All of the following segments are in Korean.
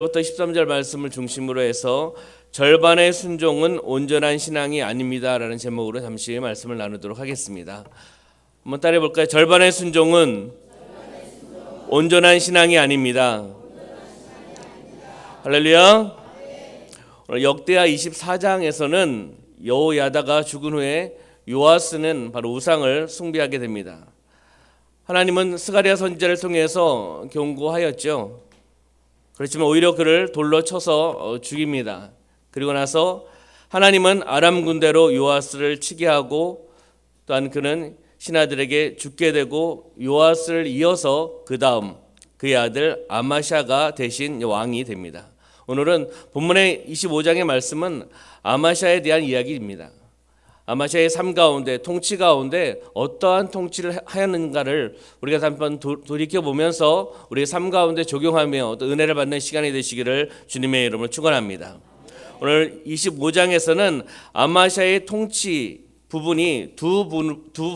부터 13절 말씀을 중심으로 해서 절반의 순종은 온전한 신앙이 아닙니다라는 제목으로 잠시 말씀을 나누도록 하겠습니다. 한번 따라해 볼까요? 절반의 순종은 온전한 신앙이 아닙니다. 할렐루야. 오늘 역대하 24장에서는 여호야다가 죽은 후에 요아스는 바로 우상을 숭배하게 됩니다. 하나님은 스가랴 선지자를 통해서 경고하였죠. 그렇지만 오히려 그를 돌로 쳐서 죽입니다. 그리고 나서 하나님은 아람 군대로 요아스를 치게 하고 또한 그는 신하들에게 죽게 되고 요아스를 이어서 그 다음 그의 아들 아마샤가 대신 왕이 됩니다. 오늘은 본문의 25장의 말씀은 아마샤에 대한 이야기입니다. 아마샤의 삶 가운데 통치 가운데 어떠한 통치를 하였는가를 우리가 한번 돌이켜보면서 우리의 삶 가운데 적용하며 또 은혜를 받는 시간이 되시기를 주님의 이름으로 축원합니다. 오늘 25장에서는 아마샤의 통치 부분이 두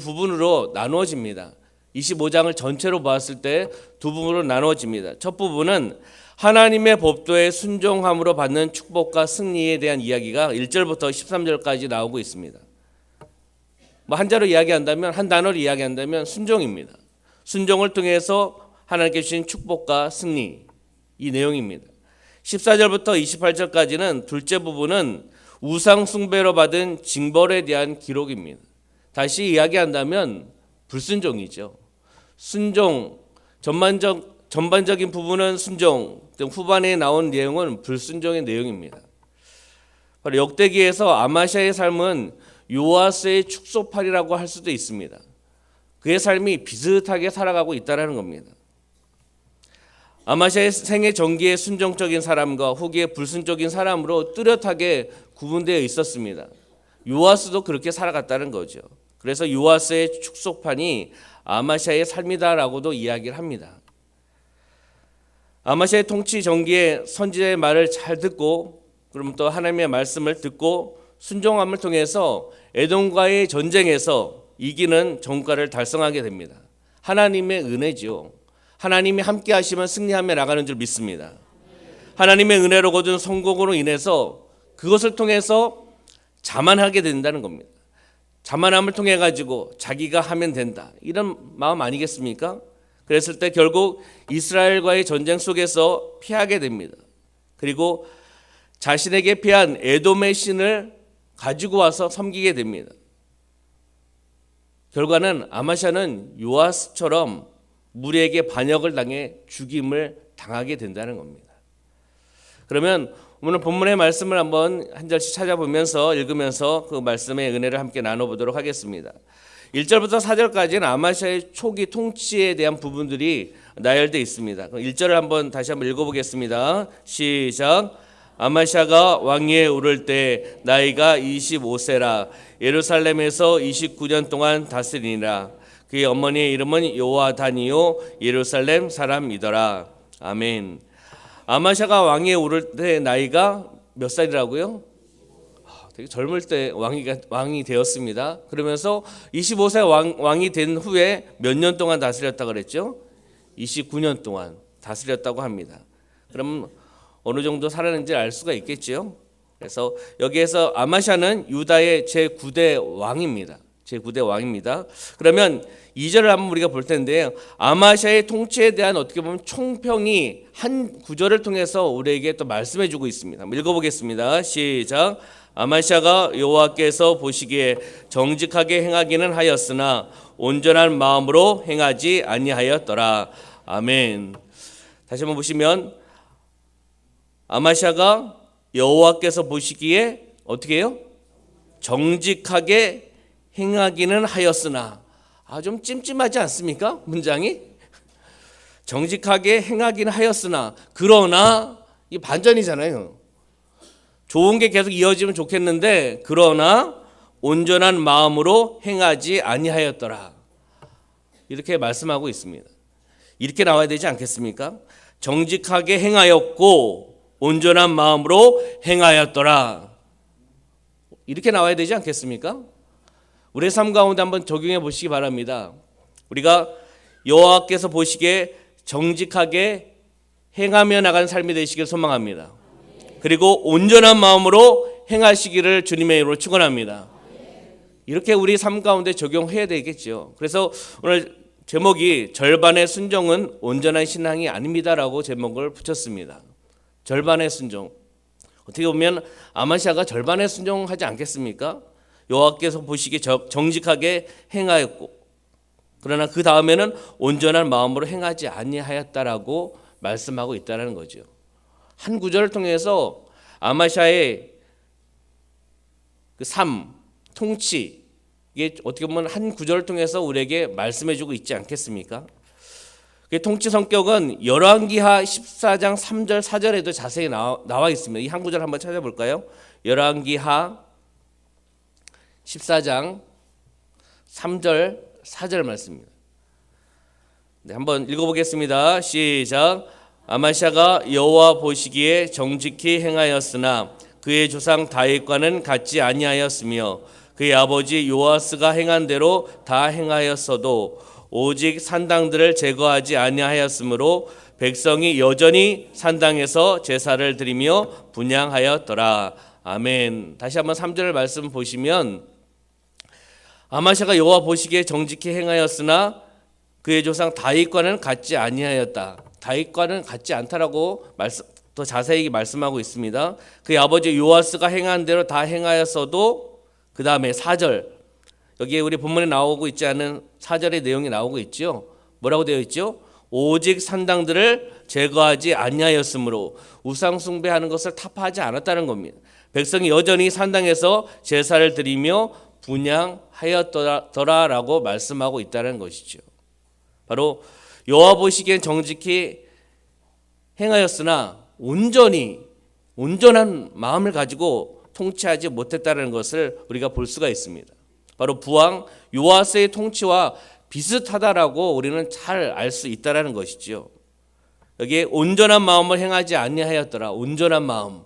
부분으로 나누어집니다. 25장을 전체로 보았을 때 두 부분으로 나누어집니다. 첫 부분은 하나님의 법도에 순종함으로 받는 축복과 승리에 대한 이야기가 1절부터 13절까지 나오고 있습니다. 한 자로 이야기한다면, 한 단어로 이야기한다면 순종입니다. 순종을 통해서 하나님께 주신 축복과 승리, 이 내용입니다. 14절부터 28절까지는 둘째 부분은 우상 숭배로 받은 징벌에 대한 기록입니다. 다시 이야기한다면 불순종이죠. 순종, 전반적인 부분은 순종, 후반에 나온 내용은 불순종의 내용입니다. 바로 역대기에서 아마샤의 삶은 요아스의 축소팔이라고 할 수도 있습니다. 그의 삶이 비슷하게 살아가고 있다는 겁니다. 아마샤의 생애 전기의 순종적인 사람과 후기의 불순종적인 사람으로 뚜렷하게 구분되어 있었습니다. 요아스도 그렇게 살아갔다는 거죠. 그래서 요아스의 축소판이 아마샤의 삶이다라고도 이야기를 합니다. 아마샤의 통치 전기에 선지자의 말을 잘 듣고 그럼 또 하나님의 말씀을 듣고 순종함을 통해서 에돔과의 전쟁에서 이기는 전과를 달성하게 됩니다. 하나님의 은혜지요. 하나님이 함께 하시면 승리하며 나가는 줄 믿습니다. 하나님의 은혜로 거둔 성공으로 인해서 그것을 통해서 자만하게 된다는 겁니다. 자만함을 통해 가지고 자기가 하면 된다. 이런 마음 아니겠습니까? 그랬을 때 결국 이스라엘과의 전쟁 속에서 피하게 됩니다. 그리고 자신에게 피한 에돔의 신을 가지고 와서 섬기게 됩니다. 결과는 아마샤는 요아스처럼 무리에게 반역을 당해 죽임을 당하게 된다는 겁니다. 그러면 오늘 본문의 말씀을 한번 한 절씩 찾아보면서 읽으면서 그 말씀의 은혜를 함께 나눠보도록 하겠습니다. 1절부터 4절까지는 아마샤의 초기 통치에 대한 부분들이 나열되어 있습니다. 1절을 한번 다시 한번 읽어보겠습니다. 시작. 아마샤가 왕위에 오를 때 나이가 25세라 예루살렘에서 29년 동안 다스리니라. 그의 어머니의 이름은 요아다니요 예루살렘 사람이더라. 아멘. 아마샤가 왕위에 오를 때 나이가 몇 살이라고요? 되게 젊을 때 왕이 되었습니다. 그러면서 25세 왕이 된 후에 몇 년 동안 다스렸다고 그랬죠? 29년 동안 다스렸다고 합니다. 그럼 어느 정도 살았는지 알 수가 있겠죠. 그래서 여기에서 아마샤는 유다의 제9대 왕입니다. 제9대 왕입니다. 그러면 2절을 한번 우리가 볼 텐데요. 아마샤의 통치에 대한 어떻게 보면 총평이 한 구절을 통해서 우리에게 또 말씀해 주고 있습니다. 읽어보겠습니다. 시작. 아마샤가 여호와께서 보시기에 정직하게 행하기는 하였으나 온전한 마음으로 행하지 아니하였더라. 아멘. 다시 한번 보시면 아마샤가 여호와께서 보시기에 어떻게 해요? 정직하게 행하기는 하였으나. 좀 찜찜하지 않습니까? 문장이? 정직하게 행하기는 하였으나 그러나 이 반전이잖아요. 좋은 게 계속 이어지면 좋겠는데 그러나 온전한 마음으로 행하지 아니하였더라. 이렇게 말씀하고 있습니다. 이렇게 나와야 되지 않겠습니까? 정직하게 행하였고 온전한 마음으로 행하였더라. 이렇게 나와야 되지 않겠습니까? 우리의 삶 가운데 한번 적용해 보시기 바랍니다. 우리가 여호와께서 보시기에 정직하게 행하며 나가는 삶이 되시길 소망합니다. 그리고 온전한 마음으로 행하시기를 주님의 이름으로 축원합니다. 이렇게 우리 삶 가운데 적용해야 되겠죠. 그래서 오늘 제목이 절반의 순종은 온전한 신앙이 아닙니다라고 제목을 붙였습니다. 절반의 순종. 어떻게 보면 아마시아가 절반의 순종하지 않겠습니까? 여호와께서 보시기에 정직하게 행하였고, 그러나 그 다음에는 온전한 마음으로 행하지 아니하였다라고 말씀하고 있다는 거죠. 한 구절을 통해서 아마시아의 그 삶, 통치, 이게 어떻게 보면 한 구절을 통해서 우리에게 말씀해주고 있지 않겠습니까? 그 통치 성격은 열왕기하 14장 3절 4절에도 자세히 나와 있습니다. 이 한 구절 한번 찾아볼까요? 열왕기하 14장 3절 4절 말씀입니다. 네, 한번 읽어보겠습니다. 시작. 아마시아가 여호와 보시기에 정직히 행하였으나 그의 조상 다윗과는 같지 아니하였으며 그의 아버지 요아스가 행한 대로 다 행하였어도 오직 산당들을 제거하지 아니하였으므로 백성이 여전히 산당에서 제사를 드리며 분향하였더라. 아멘. 다시 한번 3절 말씀 보시면 아마시아가 여호와 보시기에 정직히 행하였으나 그의 조상 다윗과는 같지 아니하였다. 다윗과는 같지 않다라고 더 자세히 말씀하고 있습니다. 그의 아버지 요아스가 행한 대로 다 행하였어도 그 다음에 4절, 여기에 우리 본문에 나오고 있지 않은 4절의 내용이 나오고 있죠. 뭐라고 되어 있죠? 오직 산당들을 제거하지 아니하였으므로 우상 숭배하는 것을 타파하지 않았다는 겁니다. 백성이 여전히 산당에서 제사를 드리며 분향하였더라라고 말씀하고 있다는 것이죠. 바로 여호와 보시기엔 정직히 행하였으나 온전한 마음을 가지고 통치하지 못했다는 것을 우리가 볼 수가 있습니다. 바로 부왕 요아스의 통치와 비슷하다라고 우리는 잘 알 수 있다라는 것이죠. 여기에 온전한 마음을 행하지 아니하였더라. 온전한 마음.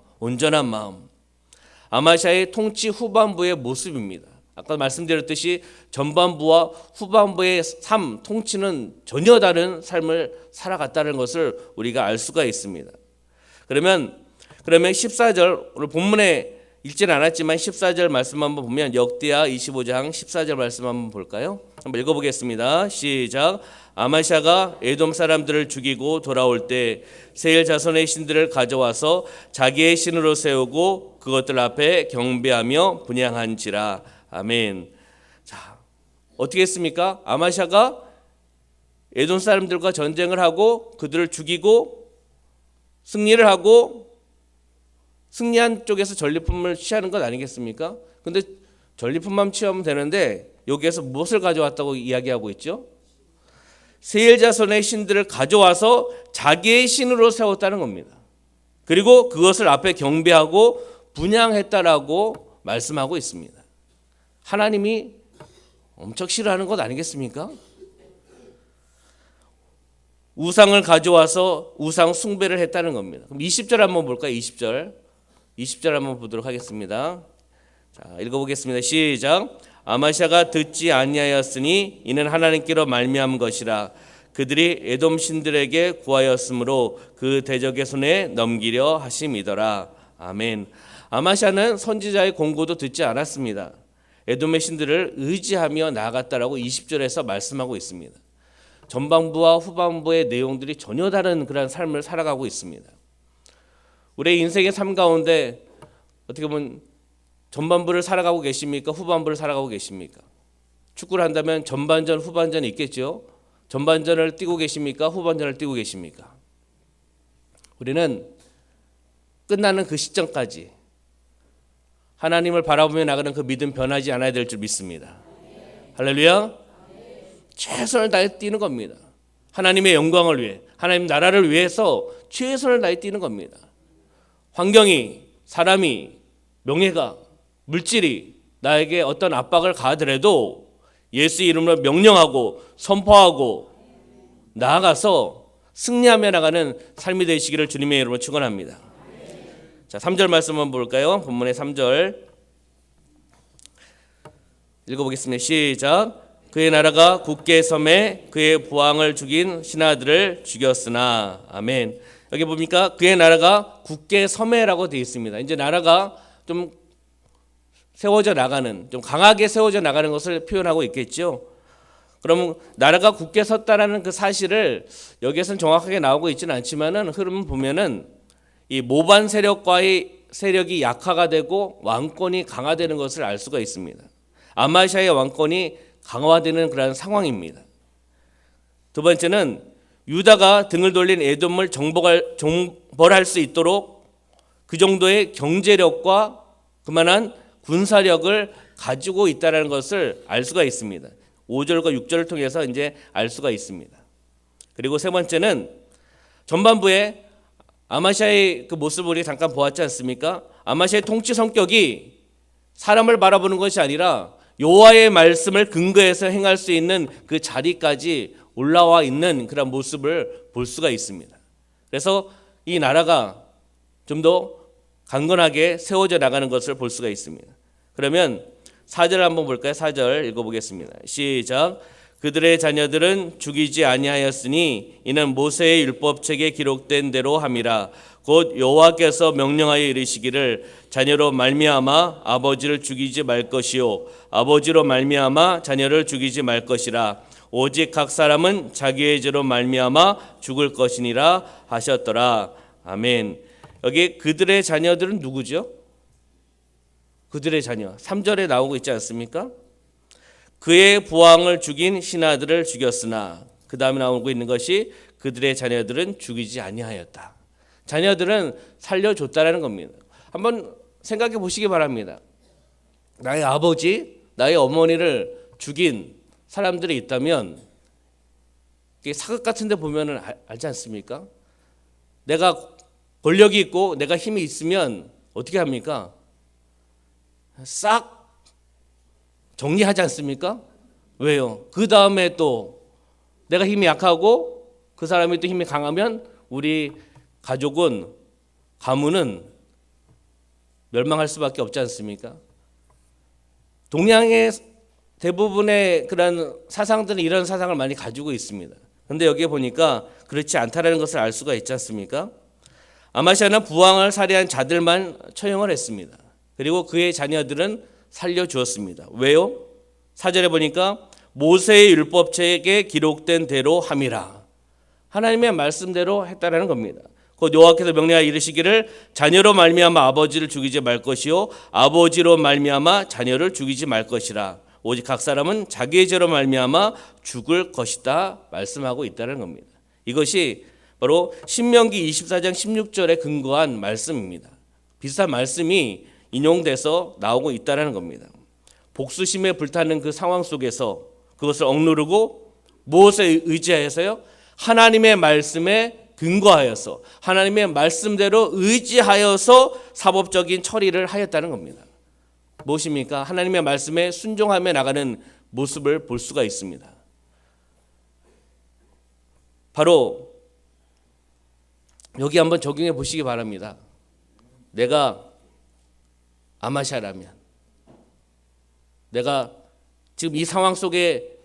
아마시아의 통치 후반부의 모습입니다. 아까 말씀드렸듯이 전반부와 후반부의 삶, 통치는 전혀 다른 삶을 살아갔다는 것을 우리가 알 수가 있습니다. 그러면 14절, 오늘 본문에 읽지는 않았지만 14절 말씀 한번 보면 역대하 25장 14절 말씀 한번 볼까요? 한번 읽어보겠습니다. 시작. 아마시아가 에돔 사람들을 죽이고 돌아올 때 세일 자손의 신들을 가져와서 자기의 신으로 세우고 그것들 앞에 경배하며 분향한지라. 아멘. 자, 어떻게 했습니까? 아마시아가 에돔 사람들과 전쟁을 하고 그들을 죽이고 승리를 하고 승리한 쪽에서 전리품을 취하는 것 아니겠습니까? 근데 전리품만 취하면 되는데 여기에서 무엇을 가져왔다고 이야기하고 있죠? 세일 자손의 신들을 가져와서 자기의 신으로 세웠다는 겁니다. 그리고 그것을 앞에 경배하고 분향했다라고 말씀하고 있습니다. 하나님이 엄청 싫어하는 것 아니겠습니까? 우상을 가져와서 우상 숭배를 했다는 겁니다. 그럼 20절 한번 볼까요? 20절 한번 보도록 하겠습니다. 자, 읽어보겠습니다. 시작. 아마시아가 듣지 아니하였으니 이는 하나님께로 말미암은 것이라. 그들이 에돔 신들에게 구하였으므로 그 대적의 손에 넘기려 하심이더라. 아멘. 아마시아는 선지자의 공고도 듣지 않았습니다. 에돔의 신들을 의지하며 나아갔다라고 20절에서 말씀하고 있습니다. 전반부와 후반부의 내용들이 전혀 다른 그런 삶을 살아가고 있습니다. 우리의 인생의 삶 가운데 어떻게 보면 전반부를 살아가고 계십니까? 후반부를 살아가고 계십니까? 축구를 한다면 전반전, 후반전이 있겠죠. 전반전을 뛰고 계십니까? 후반전을 뛰고 계십니까? 우리는 끝나는 그 시점까지 하나님을 바라보며 나가는 그 믿음 변하지 않아야 될 줄 믿습니다. 할렐루야. 최선을 다해 뛰는 겁니다. 하나님의 영광을 위해, 하나님 나라를 위해서 최선을 다해 뛰는 겁니다. 환경이, 사람이, 명예가, 물질이 나에게 어떤 압박을 가하더라도 예수 이름으로 명령하고 선포하고 나아가서 승리하며 나가는 삶이 되시기를 주님의 이름으로 축원합니다. 자, 3절 말씀 한번 볼까요? 본문의 3절 읽어보겠습니다. 시작. 그의 나라가 굳게 섬에 그의 부왕을 죽인 신하들을 죽였으나. 아멘. 여기 보니까 그의 나라가 굳게 서매라고 되어 있습니다. 이제 나라가 좀 세워져 나가는, 좀 강하게 세워져 나가는 것을 표현하고 있겠죠. 그러면 나라가 굳게 섰다라는 그 사실을 여기에서는 정확하게 나오고 있지는 않지만은 흐름 보면은 이 모반 세력과의 세력이 약화가 되고 왕권이 강화되는 것을 알 수가 있습니다. 아마시아의 왕권이 강화되는 그런 상황입니다. 두 번째는 유다가 등을 돌린 에돔을 정벌할 수 있도록 그 정도의 경제력과 그만한 군사력을 가지고 있다는 것을 알 수가 있습니다. 5절과 6절을 통해서 이제 알 수가 있습니다. 그리고 세 번째는 전반부에 아마시아의 그 모습을 우리 잠깐 보았지 않습니까? 아마시아의 통치 성격이 사람을 바라보는 것이 아니라 여호와의 말씀을 근거해서 행할 수 있는 그 자리까지 올라와 있는 그런 모습을 볼 수가 있습니다. 그래서 이 나라가 좀 더 강건하게 세워져 나가는 것을 볼 수가 있습니다. 그러면 4절 한번 볼까요? 4절 읽어보겠습니다. 시작. 그들의 자녀들은 죽이지 아니하였으니 이는 모세의 율법책에 기록된 대로 함이라. 곧 여호와께서 명령하여 이르시기를 자녀로 말미암아 아버지를 죽이지 말 것이요 아버지로 말미암아 자녀를 죽이지 말 것이라. 오직 각 사람은 자기의 죄로 말미암아 죽을 것이니라 하셨더라. 아멘. 여기 그들의 자녀들은 누구죠? 그들의 자녀 3절에 나오고 있지 않습니까? 그의 부왕을 죽인 신하들을 죽였으나 그 다음에 나오고 있는 것이 그들의 자녀들은 죽이지 아니하였다. 자녀들은 살려줬다라는 겁니다. 한번 생각해 보시기 바랍니다. 나의 아버지, 나의 어머니를 죽인 사람들이 있다면 사극 같은 데 보면 알지 않습니까? 내가 권력이 있고 내가 힘이 있으면 어떻게 합니까? 싹 정리하지 않습니까? 왜요? 그 다음에 또 내가 힘이 약하고 그 사람이 또 힘이 강하면 우리 가족은, 가문은 멸망할 수밖에 없지 않습니까? 동양의 대부분의 그런 사상들은 이런 사상을 많이 가지고 있습니다. 그런데 여기에 보니까 그렇지 않다라는 것을 알 수가 있지 않습니까? 아마시아는 부왕을 살해한 자들만 처형을 했습니다. 그리고 그의 자녀들은 살려주었습니다. 왜요? 4절에 보니까 모세의 율법책에 기록된 대로 함이라. 하나님의 말씀대로 했다라는 겁니다. 곧 여호와께서 명령하여 이르시기를 자녀로 말미암아 아버지를 죽이지 말 것이요 아버지로 말미암아 자녀를 죽이지 말 것이라. 오직 각 사람은 자기의 죄로 말미암아 죽을 것이다 말씀하고 있다는 겁니다. 이것이 바로 신명기 24장 16절에 근거한 말씀입니다. 비슷한 말씀이 인용돼서 나오고 있다는 겁니다. 복수심에 불타는 그 상황 속에서 그것을 억누르고 무엇에 의지하여서요? 하나님의 말씀에 근거하여서 하나님의 말씀대로 의지하여서 사법적인 처리를 하였다는 겁니다. 무엇입니까? 하나님의 말씀에 순종하며 나가는 모습을 볼 수가 있습니다. 바로 여기 한번 적용해 보시기 바랍니다. 내가 아마시아라면, 내가 지금 이 상황 속에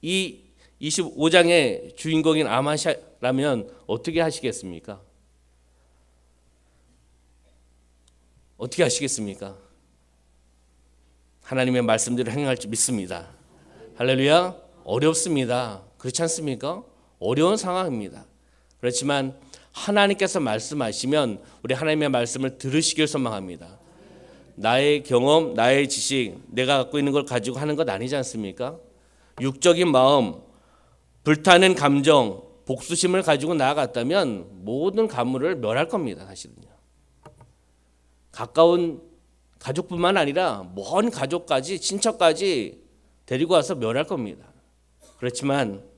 이 25장의 주인공인 아마시아라면 어떻게 하시겠습니까? 어떻게 하시겠습니까? 하나님의 말씀대로 행할 줄 믿습니다. 할렐루야. 어렵습니다. 그렇지 않습니까? 어려운 상황입니다. 그렇지만 하나님께서 말씀하시면 우리 하나님의 말씀을 들으시길 소망합니다. 나의 경험, 나의 지식, 내가 갖고 있는 걸 가지고 하는 것 아니지 않습니까? 육적인 마음, 불타는 감정, 복수심을 가지고 나아갔다면 모든 가문을 멸할 겁니다. 사실은요. 가까운 가족뿐만 아니라 먼 가족까지, 친척까지 데리고 와서 멸할 겁니다. 그렇지만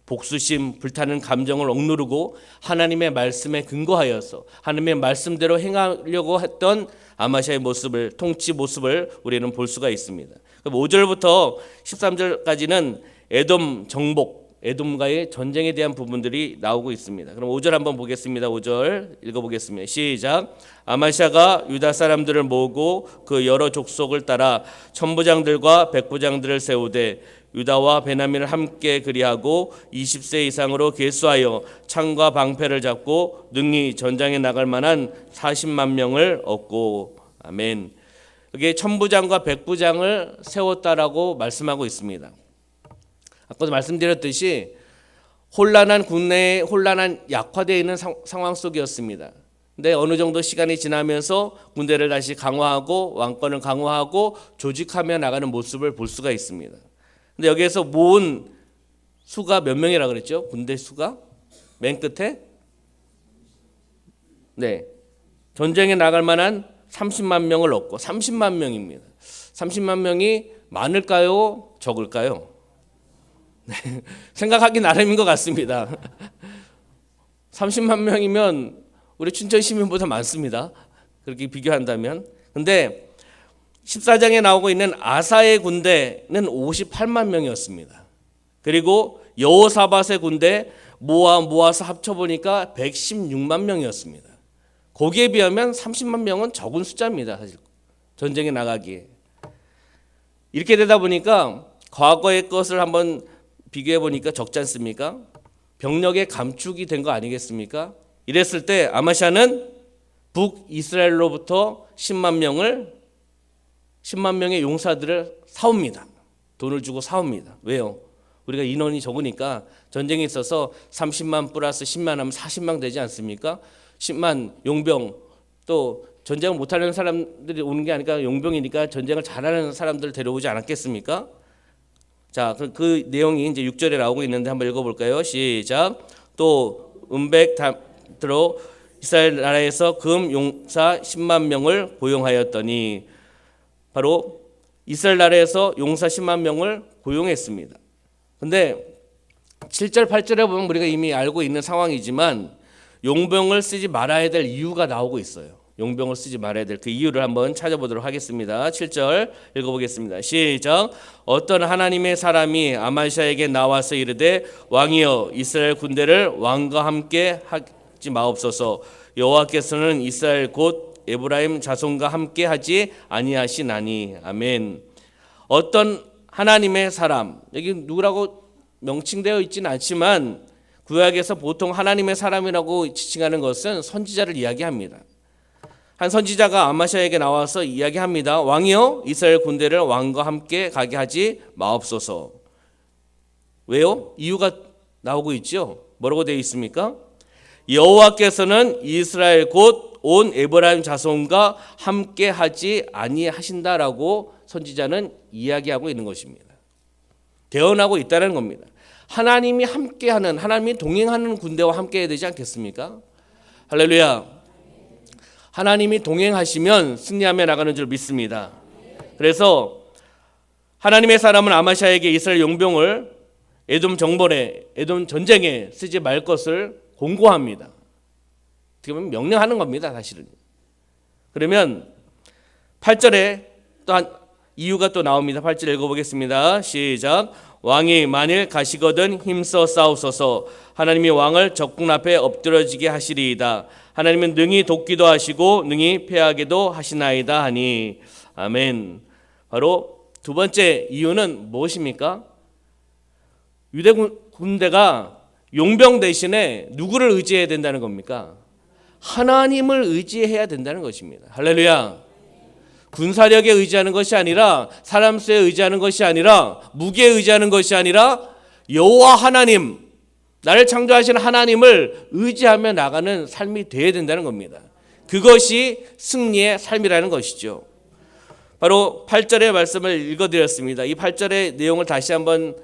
복수심, 불타는 감정을 억누르고 하나님의 말씀에 근거하여서 하나님의 말씀대로 행하려고 했던 아마시아의 모습을, 통치 모습을 우리는 볼 수가 있습니다. 5절부터 13절까지는 에돔 정복, 에돔과의 전쟁에 대한 부분들이 나오고 있습니다. 그럼 5절 한번 보겠습니다. 5절 읽어보겠습니다. 시작. 아마시아가 유다 사람들을 모으고 그 여러 족속을 따라 천부장들과 백부장들을 세우되 유다와 베냐민을 함께 그리하고 20세 이상으로 계수하여 창과 방패를 잡고 능히 전장에 나갈 만한 40만 명을 얻고. 아멘. 이게 천부장과 백부장을 세웠다라고 말씀하고 있습니다. 아까도 말씀드렸듯이 혼란한 국내에 혼란한 약화되어 있는 상황 속이었습니다. 근데 어느 정도 시간이 지나면서 군대를 다시 강화하고 왕권을 강화하고 조직하며 나가는 모습을 볼 수가 있습니다. 근데 여기에서 모은 수가 몇 명이라 그랬죠? 군대 수가 맨 끝에 전쟁에 나갈 만한 30만 명을 얻고 30만 명입니다. 30만 명이 많을까요? 적을까요? 생각하기 나름인 것 같습니다. 30만 명이면 우리 춘천 시민보다 많습니다. 그렇게 비교한다면. 근데 14장에 나오고 있는 아사의 군대는 58만 명이었습니다. 그리고 여호사밧의 군대 모아서 합쳐보니까 116만 명이었습니다. 거기에 비하면 30만 명은 적은 숫자입니다. 사실 전쟁에 나가기에. 이렇게 되다 보니까 과거의 것을 한번 비교해 보니까 적지 않습니까? 병력의 감축이 된 거 아니겠습니까? 이랬을 때 아마샤는 북이스라엘로부터 10만 명의 용사들을 사옵니다. 돈을 주고 사옵니다. 왜요? 우리가 인원이 적으니까 전쟁에 있어서 30만 플러스 10만 하면 40만 되지 않습니까? 10만 용병, 또 전쟁을 못하는 사람들이 오는 게 아니라 용병이니까 전쟁을 잘하는 사람들을 데려오지 않았겠습니까? 자, 그 내용이 이제 6절에 나오고 있는데 한번 읽어볼까요? 시작. 또 들어 이스라엘 나라에서 금 용사 10만 명을 고용하였더니, 바로 이스라엘 나라에서 용사 10만 명을 고용했습니다. 근데 7절 8절에 보면 우리가 이미 알고 있는 상황이지만 용병을 쓰지 말아야 될 이유가 나오고 있어요. 용병을 쓰지 말아야 될 그 이유를 한번 찾아보도록 하겠습니다. 7절 읽어보겠습니다. 시작. 어떤 하나님의 사람이 아마샤에게 나와서 이르되 왕이여 이스라엘 군대를 왕과 함께 하지 마옵소서. 여호와께서는 이스라엘 곧 에브라임 자손과 함께 하지 아니하시나니. 아멘. 어떤 하나님의 사람, 여기 누구라고 명칭되어 있지는 않지만 구약에서 보통 하나님의 사람이라고 지칭하는 것은 선지자를 이야기합니다. 한 선지자가 아마샤에게 나와서 이야기합니다. 왕이여 이스라엘 군대를 왕과 함께 가게 하지 마옵소서. 왜요? 이유가 나오고 있죠. 뭐라고 되어 있습니까? 여호와께서는 이스라엘 곧 온 에브라임 자손과 함께 하지 아니하신다라고 선지자는 이야기하고 있는 것입니다. 대언하고 있다는 겁니다. 하나님이 함께하는, 하나님이 동행하는 군대와 함께 해야 되지 않겠습니까? 할렐루야. 하나님이 동행하시면 승리하며 나가는 줄 믿습니다. 그래서 하나님의 사람은 아마샤에게 이스라엘 용병을 에돔 정벌에, 에돔 전쟁에 쓰지 말 것을 공고합니다. 어떻게 보면 명령하는 겁니다, 사실은. 그러면 8절에 또 한 이유가 또 나옵니다. 8절 읽어보겠습니다. 시작. 왕이 만일 가시거든 힘써 싸우소서. 하나님이 왕을 적군 앞에 엎드러지게 하시리이다. 하나님은 능히 돕기도 하시고 능히 패하게도 하시나이다 하니. 아멘. 바로 두 번째 이유는 무엇입니까? 유대 군대가 용병 대신에 누구를 의지해야 된다는 겁니까? 하나님을 의지해야 된다는 것입니다. 할렐루야. 군사력에 의지하는 것이 아니라, 사람 수에 의지하는 것이 아니라, 무기에 의지하는 것이 아니라 여호와 하나님, 나를 창조하신 하나님을 의지하며 나가는 삶이 되어야 된다는 겁니다. 그것이 승리의 삶이라는 것이죠. 바로 8절의 말씀을 읽어드렸습니다. 이 8절의 내용을 다시 한번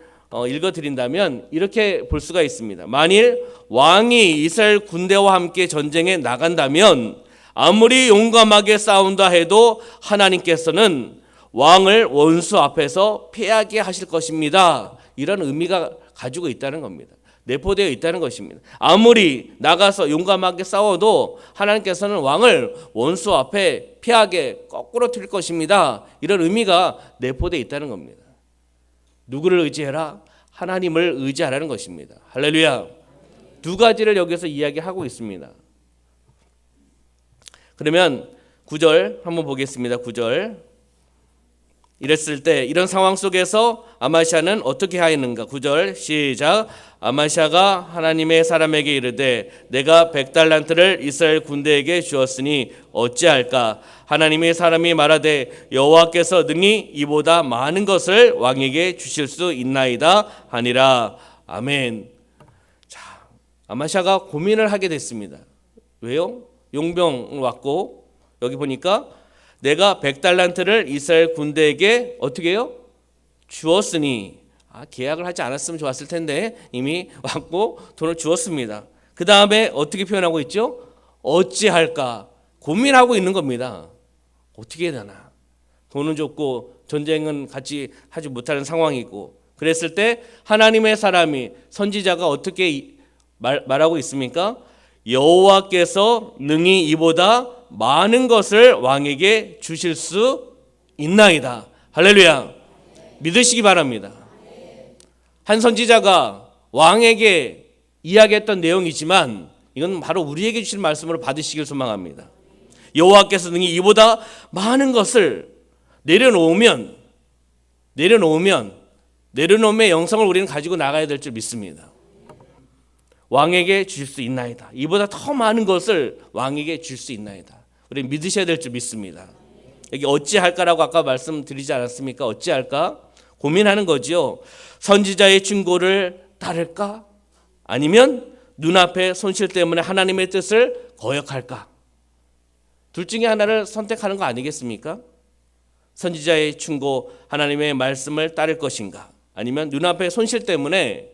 읽어드린다면 이렇게 볼 수가 있습니다. 만일 왕이 이스라엘 군대와 함께 전쟁에 나간다면 아무리 용감하게 싸운다 해도 하나님께서는 왕을 원수 앞에서 패하게 하실 것입니다. 이런 의미가 가지고 있다는 겁니다. 내포되어 있다는 것입니다. 아무리 나가서 용감하게 싸워도 하나님께서는 왕을 원수 앞에 패하게 거꾸로 틀 것입니다. 이런 의미가 내포되어 있다는 겁니다. 누구를 의지해라? 하나님을 의지하라는 것입니다. 할렐루야. 두 가지를 여기서 이야기하고 있습니다. 그러면 9절 한번 보겠습니다. 9절 이랬을 때 이런 상황 속에서 아마시아는 어떻게 하였는가? 9절 시작. 아마시아가 하나님의 사람에게 이르되 내가 100달란트를 이스라엘 군대에게 주었으니 어찌할까? 하나님의 사람이 말하되 여호와께서 능히 이보다 많은 것을 왕에게 주실 수 있나이다 하니라. 아멘. 자, 아마시아가 고민을 하게 됐습니다. 왜요? 용병 왔고 여기 보니까 내가 100달란트를 이스라엘 군대에게 어떻게 해요? 주었으니, 계약을 하지 않았으면 좋았을 텐데 이미 왔고 돈을 주었습니다. 그 다음에 어떻게 표현하고 있죠? 어찌할까? 고민하고 있는 겁니다. 어떻게 해야 되나? 돈은 줬고 전쟁은 같이 하지 못하는 상황이고, 그랬을 때 하나님의 사람이, 선지자가 어떻게 말하고 있습니까? 여호와께서 능히 이보다 많은 것을 왕에게 주실 수 있나이다. 할렐루야. 믿으시기 바랍니다. 한 선지자가 왕에게 이야기했던 내용이지만 이건 바로 우리에게 주신 말씀으로 받으시길 소망합니다. 여호와께서 능히 이보다 많은 것을 내려놓으면 내려놓음의 영성을 우리는 가지고 나가야 될 줄 믿습니다. 왕에게 주실 수 있나이다. 이보다 더 많은 것을 왕에게 줄 수 있나이다. 우리 믿으셔야 될 줄 믿습니다. 여기 어찌할까라고 아까 말씀드리지 않았습니까? 어찌할까? 고민하는 거죠. 선지자의 충고를 따를까? 아니면 눈앞의 손실 때문에 하나님의 뜻을 거역할까? 둘 중에 하나를 선택하는 거 아니겠습니까? 선지자의 충고, 하나님의 말씀을 따를 것인가? 아니면 눈앞의 손실 때문에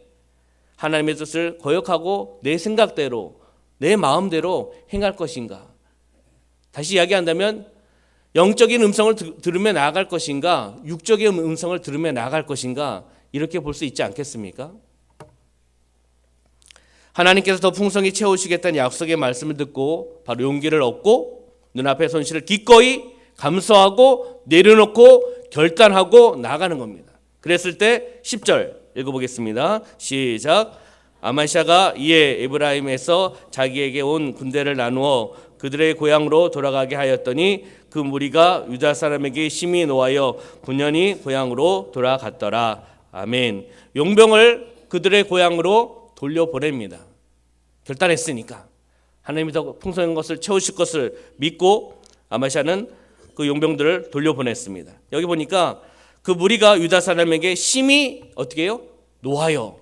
하나님의 뜻을 거역하고 내 생각대로, 내 마음대로 행할 것인가? 다시 이야기한다면 영적인 음성을 들으며 나아갈 것인가? 육적인 음성을 들으며 나아갈 것인가? 이렇게 볼 수 있지 않겠습니까? 하나님께서 더 풍성히 채우시겠다는 약속의 말씀을 듣고 바로 용기를 얻고 눈앞의 손실을 기꺼이 감수하고 내려놓고 결단하고 나가는 겁니다. 그랬을 때 10절 읽어보겠습니다. 시작. 아마시아가 이에 에브라임에서 자기에게 온 군대를 나누어 그들의 고향으로 돌아가게 하였더니 그 무리가 유다 사람에게 심히 노하여 분연히 고향으로 돌아갔더라. 아멘. 용병을 그들의 고향으로 돌려보냅니다. 결단했으니까 하나님이 더 풍성한 것을 채우실 것을 믿고 아마시아는 그 용병들을 돌려보냈습니다. 여기 보니까 그 무리가 유다 사람에게 심히 어떻게 해요? 노하여.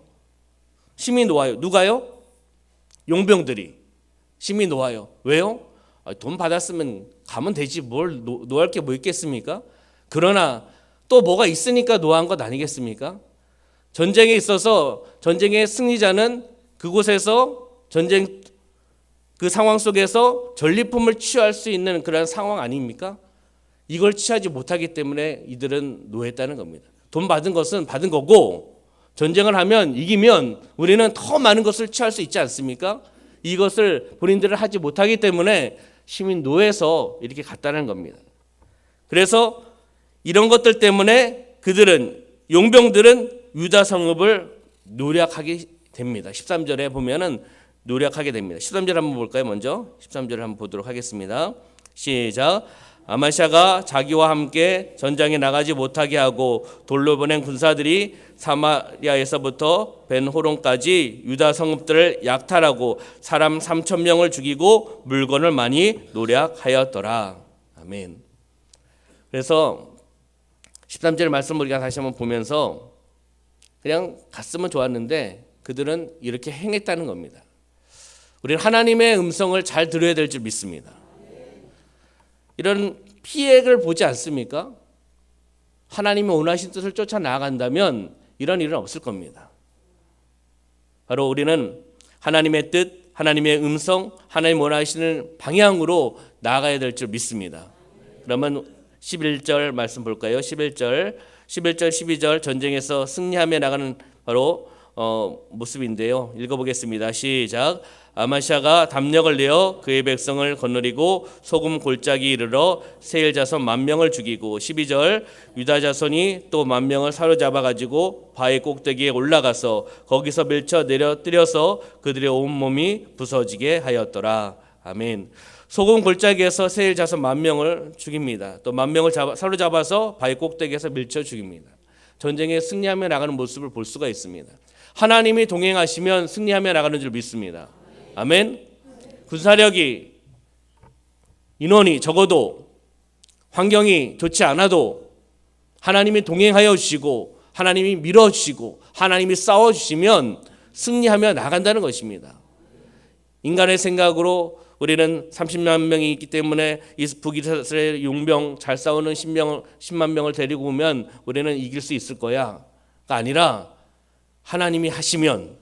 심히 노하여. 누가요? 용병들이 심히 노하여. 왜요? 돈 받았으면 가면 되지 뭘 노할 게 뭐 있겠습니까? 그러나 또 뭐가 있으니까 노한 것 아니겠습니까? 전쟁에 있어서 전쟁의 승리자는 그곳에서 전쟁 그 상황 속에서 전리품을 취할 수 있는 그런 상황 아닙니까? 이걸 취하지 못하기 때문에 이들은 노했다는 겁니다. 돈 받은 것은 받은 거고 전쟁을 하면 이기면 우리는 더 많은 것을 취할 수 있지 않습니까? 이것을 본인들은 하지 못하기 때문에 시민 노예서 이렇게 갔다는 겁니다. 그래서 이런 것들 때문에 그들은 용병들은 유다 성읍을 노략하게 됩니다. 13절에 보면은 노략하게 됩니다. 13절 한번 볼까요? 먼저 13절을 한번 보도록 하겠습니다. 시작. 아마시아가 자기와 함께 전장에 나가지 못하게 하고 돌로 보낸 군사들이 사마리아에서부터 벤호론까지 유다 성읍들을 약탈하고 사람 3,000명을 죽이고 물건을 많이 노략하였더라. 아멘. 그래서 13절 말씀 우리가 다시 한번 보면서 그냥 갔으면 좋았는데 그들은 이렇게 행했다는 겁니다. 우리는 하나님의 음성을 잘 들어야 될 줄 믿습니다. 이런 피해를 보지 않습니까? 하나님의 원하신 뜻을 쫓아 나아간다면 이런 일은 없을 겁니다. 바로 우리는 하나님의 뜻, 하나님의 음성, 하나님 원하시는 방향으로 나아가야 될 줄 믿습니다. 그러면 11절 말씀 볼까요? 11절, 12절 전쟁에서 승리하며 나가는 바로 모습인데요. 읽어보겠습니다. 시작. 아마시아가 담력을 내어 그의 백성을 거느리고 소금 골짜기 이르러 세일 자손 10,000명을 죽이고 12절 유다 자손이 또 10,000명을 사로잡아 가지고 바위 꼭대기에 올라가서 거기서 밀쳐 내려뜨려서 그들의 온몸이 부서지게 하였더라. 아멘. 소금 골짜기에서 새 자손 10,000명을 죽입니다. 또 10,000명을 사로잡아서 바위 꼭대기에서 밀쳐 죽입니다. 전쟁에 승리하며 나가는 모습을 볼 수가 있습니다. 하나님이 동행하시면 승리하며 나가는 줄 믿습니다. 아멘. 군사력이 인원이 적어도 환경이 좋지 않아도 하나님이 동행하여 주시고 하나님이 밀어주시고 하나님이 싸워주시면 승리하며 나간다는 것입니다. 인간의 생각으로 우리는 30만 명이 있기 때문에 북이스라엘 용병 잘 싸우는 10만 명을 데리고 오면 우리는 이길 수 있을 거야가 아니라 하나님이 하시면,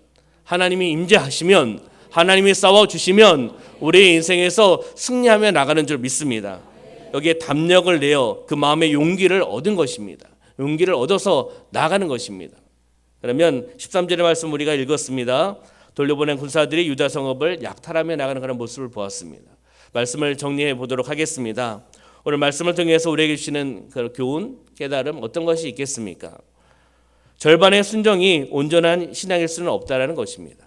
하나님이 임재하시면, 하나님이 싸워주시면 우리의 인생에서 승리하며 나가는 줄 믿습니다. 여기에 담력을 내어 그 마음의 용기를 얻은 것입니다. 용기를 얻어서 나가는 것입니다. 그러면 13절의 말씀 우리가 읽었습니다. 돌려보낸 군사들이 유다 성읍을 약탈하며 나가는 그런 모습을 보았습니다. 말씀을 정리해 보도록 하겠습니다. 오늘 말씀을 통해서 우리에게 주시는 그 교훈, 깨달음 어떤 것이 있겠습니까? 절반의 순종이 온전한 신앙일 수는 없다라는 것입니다.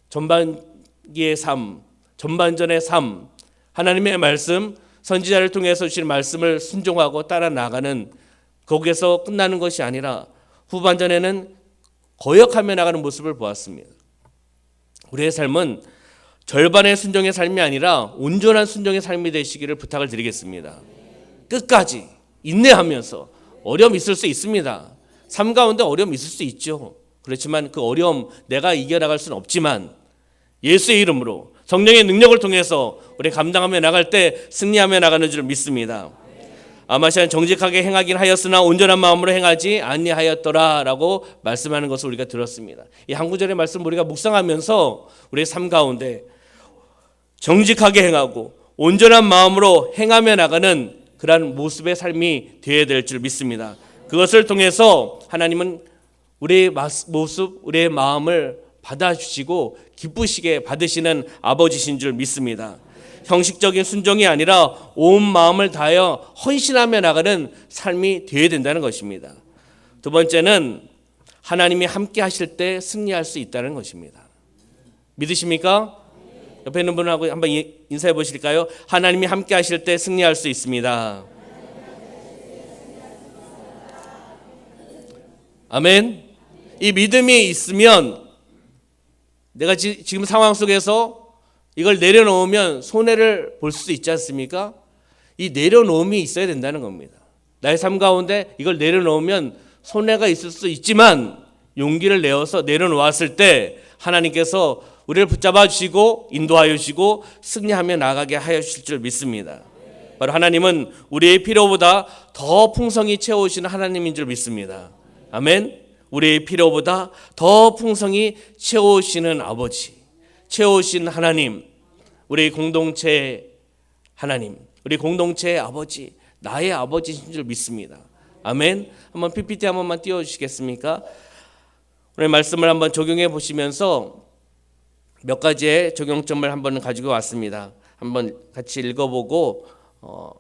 전반기의 삶, 전반전의 삶, 하나님의 말씀, 선지자를 통해서 주신 말씀을 순종하고 따라 나가는 거기에서 끝나는 것이 아니라 후반전에는 거역하며 나가는 모습을 보았습니다. 우리의 삶은 절반의 순종의 삶이 아니라 온전한 순종의 삶이 되시기를 부탁을 드리겠습니다. 끝까지 인내하면서 어려움 있을 수 있습니다. 삶 가운데 어려움 있을 수 있죠. 그렇지만 그 어려움 내가 이겨나갈 수는 없지만 예수의 이름으로 성령의 능력을 통해서 우리 감당하며 나갈 때 승리하며 나가는 줄 믿습니다. 아마시아는 정직하게 행하긴 하였으나 온전한 마음으로 행하지 아니하였더라라고 말씀하는 것을 우리가 들었습니다. 이 한 구절의 말씀 우리가 묵상하면서 우리의 삶 가운데 정직하게 행하고 온전한 마음으로 행하며 나가는 그러한 모습의 삶이 되어야 될 줄 믿습니다. 그것을 통해서 하나님은 우리의 모습, 우리의 마음을 받아주시고 기쁘시게 받으시는 아버지신 줄 믿습니다. 형식적인 순종이 아니라 온 마음을 다하여 헌신하며 나가는 삶이 되어야 된다는 것입니다. 두 번째는 하나님이 함께 하실 때 승리할 수 있다는 것입니다. 믿으십니까? 옆에 있는 분하고 한번 인사해 보실까요? 하나님이 함께 하실 때 승리할 수 있습니다. 아멘. 이 믿음이 있으면 내가 지금 상황 속에서 이걸 내려놓으면 손해를 볼 수도 있지 않습니까? 이 내려놓음이 있어야 된다는 겁니다. 나의 삶 가운데 이걸 내려놓으면 손해가 있을 수 있지만 용기를 내어서 내려놓았을 때 하나님께서 우리를 붙잡아 주시고 인도하여 주시고 승리하며 나가게 하여 주실 줄 믿습니다. 바로 하나님은 우리의 필요보다 더 풍성히 채워주시는 하나님인 줄 믿습니다. 아멘. 우리의 필요보다 더 풍성히 채워주시는 아버지, 채워주신 하나님, 우리 공동체 하나님, 우리 공동체의 아버지, 나의 아버지신 줄 믿습니다. 아멘. 한번 PPT 한 번만 띄워주시겠습니까? 오늘 말씀을 한번 적용해 보시면서 몇 가지의 적용점을 한번 가지고 왔습니다. 한번 같이 읽어보고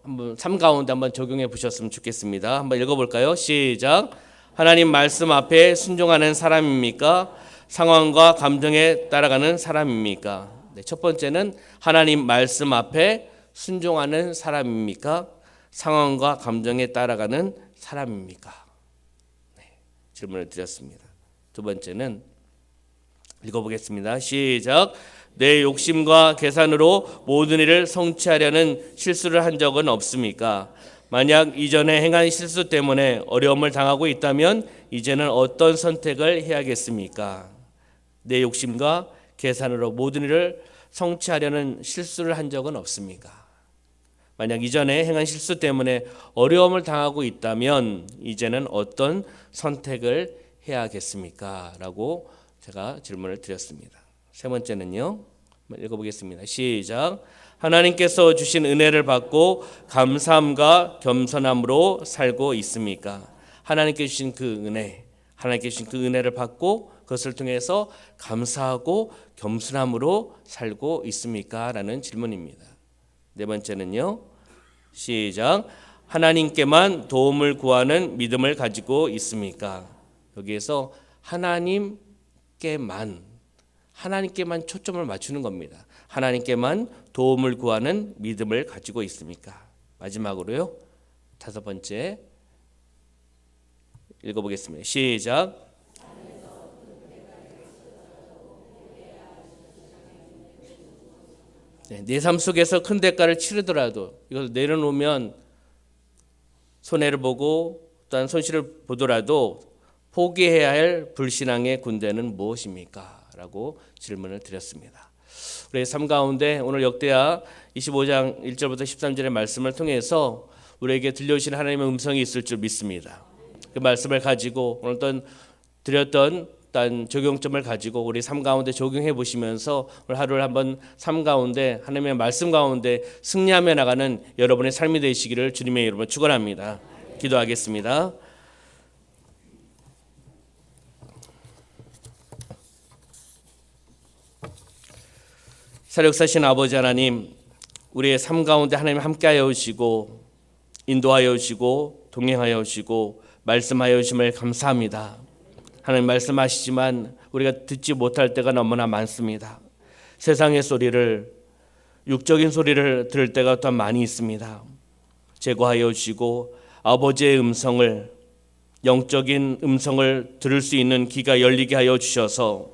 한번 삶 가운데 한번 적용해 보셨으면 좋겠습니다. 한번 읽어볼까요? 시작. 하나님 말씀 앞에 순종하는 사람입니까? 상황과 감정에 따라가는 사람입니까? 네, 첫 번째는 하나님 말씀 앞에 순종하는 사람입니까? 상황과 감정에 따라가는 사람입니까? 네, 질문을 드렸습니다. 두 번째는 읽어보겠습니다. 시작. 내 욕심과 계산으로 모든 일을 성취하려는 실수를 한 적은 없습니까? 만약 이전에 행한 실수 때문에 어려움을 당하고 있다면 이제는 어떤 선택을 해야겠습니까? 내 욕심과 계산으로 모든 일을 성취하려는 실수를 한 적은 없습니까? 만약 이전에 행한 실수 때문에 어려움을 당하고 있다면 이제는 어떤 선택을 해야겠습니까? 라고 제가 질문을 드렸습니다. 세 번째는요. 한번 읽어보겠습니다. 시작. 하나님께서 주신 은혜를 받고 감사함과 겸손함으로 살고 있습니까? 하나님께 주신 그 은혜, 하나님께 주신 그 은혜를 받고 그것을 통해서 감사하고 겸손함으로 살고 있습니까? 라는 질문입니다. 네 번째는요. 시작. 하나님께만 도움을 구하는 믿음을 가지고 있습니까? 여기에서 하나님께만 초점을 맞추는 겁니다. 하나님께만 도움을 구하는 믿음을 가지고 있습니까? 마지막으로요. 5번째 읽어보겠습니다. 시작. 내 삶 속에서 큰 대가를 치르더라도 이걸 내려놓으면 손해를 보고 또한 손실을 보더라도 포기해야 할 불신앙의 군대는 무엇입니까? 라고 질문을 드렸습니다. 우리의 삶 가운데 오늘 역대하 25장 1절부터 13절의 말씀을 통해서 우리에게 들려주신 하나님의 음성이 있을 줄 믿습니다. 그 말씀을 가지고 오늘 드렸던 적용점을 가지고 우리 삶 가운데 적용해 보시면서 오늘 하루를 한번 삶 가운데 하나님의 말씀 가운데 승리하며 나가는 여러분의 삶이 되시기를 주님의 이름으로 축원합니다. 기도하겠습니다. 살역사신 아버지 하나님, 우리의 삶 가운데 하나님 함께하여 오시고 인도하여 오시고 동행하여 오시고 말씀하여 오심을 감사합니다. 하나님 말씀하시지만 우리가 듣지 못할 때가 너무나 많습니다. 세상의 소리를, 육적인 소리를 들을 때가 또 많이 있습니다. 제거하여 주시고 아버지의 음성을, 영적인 음성을 들을 수 있는 귀가 열리게 하여 주셔서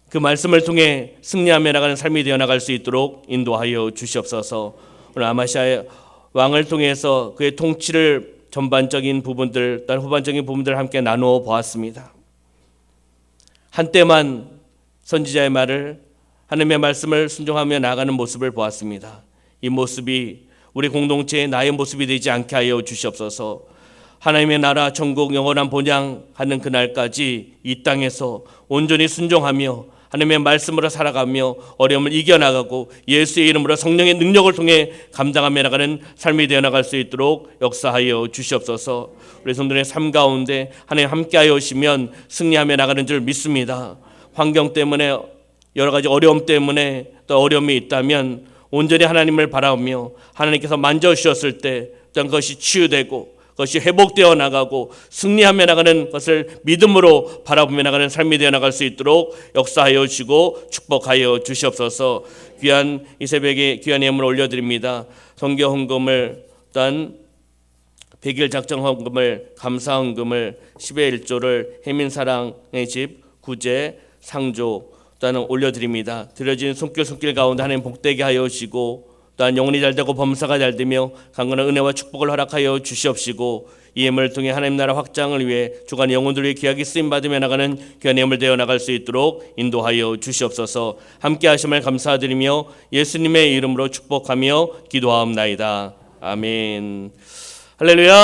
그 말씀을 통해 승리하며 나가는 삶이 되어나갈 수 있도록 인도하여 주시옵소서. 오늘 아마시아 왕을 통해서 그의 통치를 전반적인 부분들, 또한 후반적인 부분들을 함께 나누어 보았습니다. 한때만 선지자의 말을, 하나님의 말씀을 순종하며 나가는 모습을 보았습니다. 이 모습이 우리 공동체의 나의 모습이 되지 않게 하여 주시옵소서. 하나님의 나라 천국 영원한 본향하는 그날까지 이 땅에서 온전히 순종하며 하나님의 말씀으로 살아가며 어려움을 이겨나가고 예수의 이름으로 성령의 능력을 통해 감당하며 나가는 삶이 되어나갈 수 있도록 역사하여 주시옵소서. 우리 성도의 삶 가운데 하나님 함께하여 오시면 승리하며 나가는 줄 믿습니다. 환경 때문에 여러 가지 어려움 때문에 또 어려움이 있다면 온전히 하나님을 바라보며 하나님께서 만져주셨을 때 그것이 치유되고 그것이 회복되어 나가고 승리하며 나가는 것을 믿음으로 바라보며 나가는 삶이 되어 나갈 수 있도록 역사하여 주시고 축복하여 주시옵소서. 귀한 이 새벽에 귀한 예물을 올려드립니다. 선교 헌금을 또한 100일 작정 헌금을, 감사 헌금을, 10의 1조를 해민사랑의 집 구제 상조 또한 올려드립니다. 드려진 손길 가운데 하나님 복되게 하여 주시고 또한 영혼이 잘되고 범사가 잘되며 강건한 은혜와 축복을 허락하여 주시옵시고 이 예물을 통해 하나님 나라 확장을 위해 주간 영혼들을 위해 귀하게 쓰임받으며 나가는 귀한 예물 되어 나갈 수 있도록 인도하여 주시옵소서. 함께 하심을 감사드리며 예수님의 이름으로 축복하며 기도하옵나이다. 아멘. 할렐루야.